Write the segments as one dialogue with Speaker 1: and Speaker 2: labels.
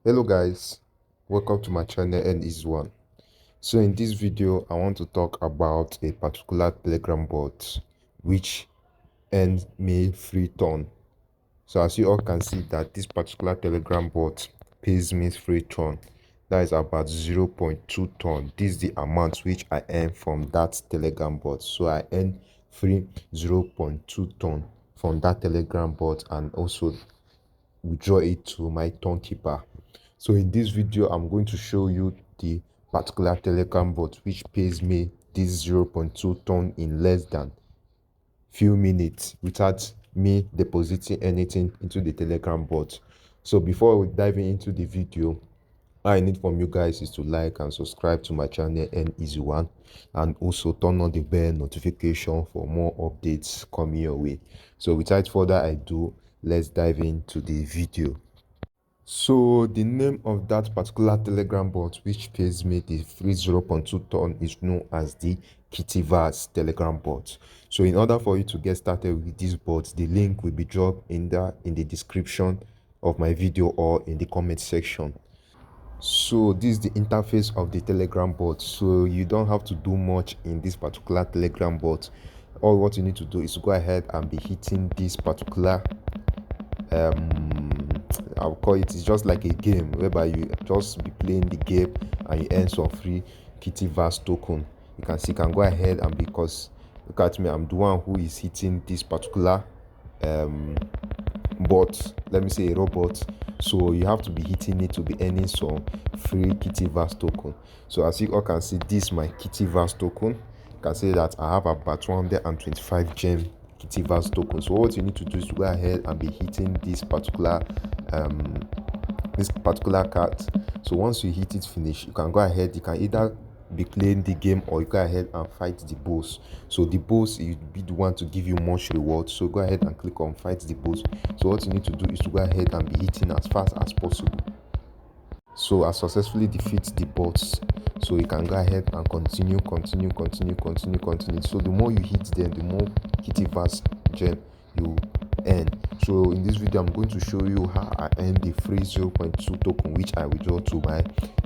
Speaker 1: Hello guys, welcome to my channel and is one. So in this video I want to talk about a particular telegram bot which earns me free ton. So as you all can see that this particular telegram bot pays me free ton. That is about 0.2 ton. This is the amount which I earn from that telegram bot. So I earn free 0.2 ton from that telegram bot and also withdraw it to my ton keeper. So in this video I'm going to show you the particular telegram bot which pays me this 0.2 ton in less than few minutes without me depositing anything into the telegram bot. So before we dive into the video, all I need from you guys is to like and subscribe to my channel and easy one, and also turn on the bell notification for more updates coming your way. So without further ado, let's dive into the video. So the name of that particular telegram bot which pays me the free 0.2 ton is known as the Kittyverse telegram bot. So in order for you to get started with this bot, the link will be dropped in the description of my video or in the comment section. So this is the interface of the telegram bot. So you don't have to do much in this particular telegram bot. All what you need to do is to go ahead and be hitting this particular I'll call it's just like a game whereby you just be playing the game and you earn some free Kittyverse token. You can go ahead and, because look at me, I'm the one who is hitting this particular bot, let me say a robot. So you have to be hitting it to be earning some free Kittyverse token. So as you all can see, this my Kittyverse token. You can see that I have about 125 gem Kittyverse token. So what you need to do is to go ahead and be hitting this particular card. So once you hit it finish, you can go ahead, you can either be playing the game or you go ahead and fight the boss. So the boss will be the one to give you much reward, so go ahead and click on fight the boss. So what you need to do is to go ahead and be hitting as fast as possible. So I successfully defeat the bots. So you can go ahead and continue. So the more you hit them, the more Kittyverse gem you earn. So in this video I'm going to show you how I earn the free 0.2 token which I withdraw to my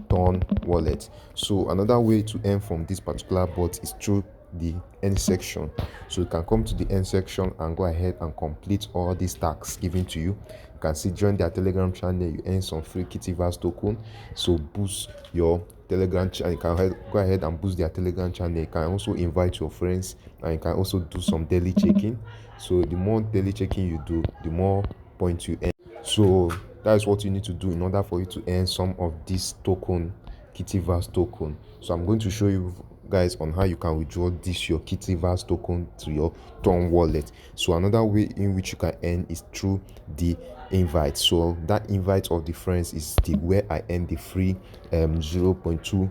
Speaker 1: Ton wallet. So another way to earn from this particular bot is through the end section. So you can come to the end section and go ahead and complete all these tasks given to you. You can see join their telegram channel, you earn some free Kittyverse token. So boost your telegram channel, you can go ahead and boost their telegram channel. You can also invite your friends and you can also do some daily checking. So the more daily checking you do, the more points you earn. So that is what you need to do in order for you to earn some of this token, Kittyverse token. So I'm going to show you guys on how you can withdraw this your Kittyverse token to your Ton wallet. So another way in which you can earn is through the invite. So that invite of the friends is the where I earn the free 0.2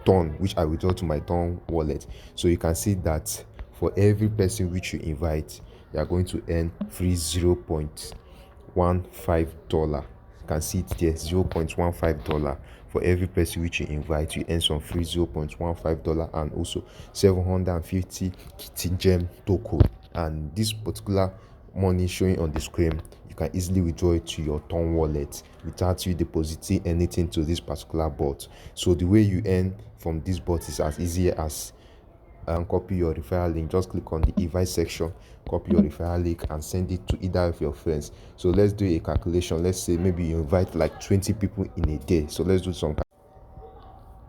Speaker 1: Ton which I withdraw to my Ton wallet. So you can see that for every person which you invite, you are going to earn free $0.15. You can see it there, $0.15 for every person which you invite. You earn some free $0.15 and also 750 Kitty gem token. And this particular money showing on the screen, you can easily withdraw it to your Ton wallet without you depositing anything to this particular bot. So the way you earn from this bot is as easy as copy your referral link. Just click on the invite section, copy your referral link and send it to either of your friends. So let's do a calculation. Let's say maybe you invite like 20 people in a day. So let's do some.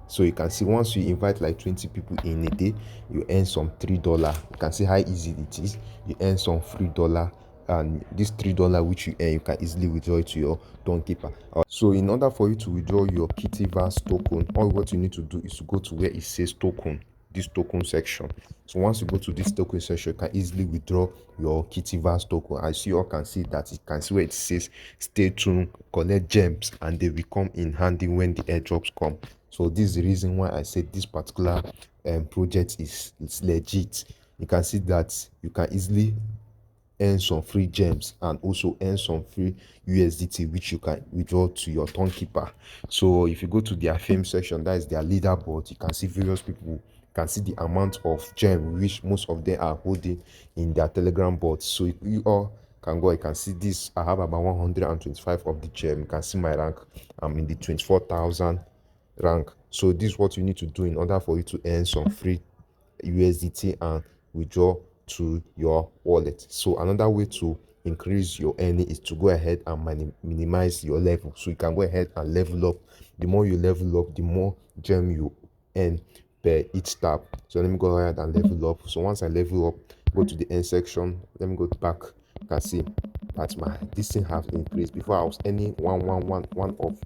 Speaker 1: So you can see once you invite like 20 people in a day, you earn some $3. You can see how easy it is. You earn some free dollar, and this $3 which you earn, you can easily withdraw it to your Ton keeper. So in order for you to withdraw your Kittyverse token, all what you need to do is to go to where it says token, this token section. So once you go to this token section, you can easily withdraw your Kittyverse token. As you all can see that, you can see where it says stay tuned, collect gems, and they will come in handy when the airdrops come. So this is the reason why I said this particular project is legit. You can see that you can easily earn some free gems and also earn some free USDT which you can withdraw to your Ton keeper. So if you go to their fame section, that is their leaderboard, you can see various people. You can see the amount of gem which most of them are holding in their telegram bot. So you all can go. You can see this. I have about 125 of the gem. You can see my rank. I'm in the 24,000 rank. So this is what you need to do in order for you to earn some free USDT and withdraw to your wallet. So another way to increase your earning is to go ahead and minimize your level. So you can go ahead and level up. The more you level up, the more gem you earn per each tap. So let me go ahead and level up. So once I level up, go to the end section. Let me go back. You can see that this thing has increased. Before I was earning one of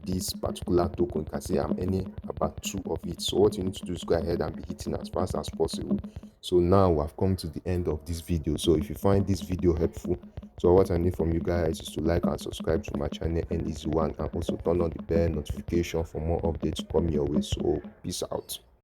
Speaker 1: this particular token. You can see I'm earning about 2 of it. So what you need to do is go ahead and be hitting as fast as possible. So now I've come to the end of this video. So if you find this video helpful, so what I need from you guys is to like and subscribe to my channel and easy one, and also turn on the bell notification for more updates coming your way. So peace out.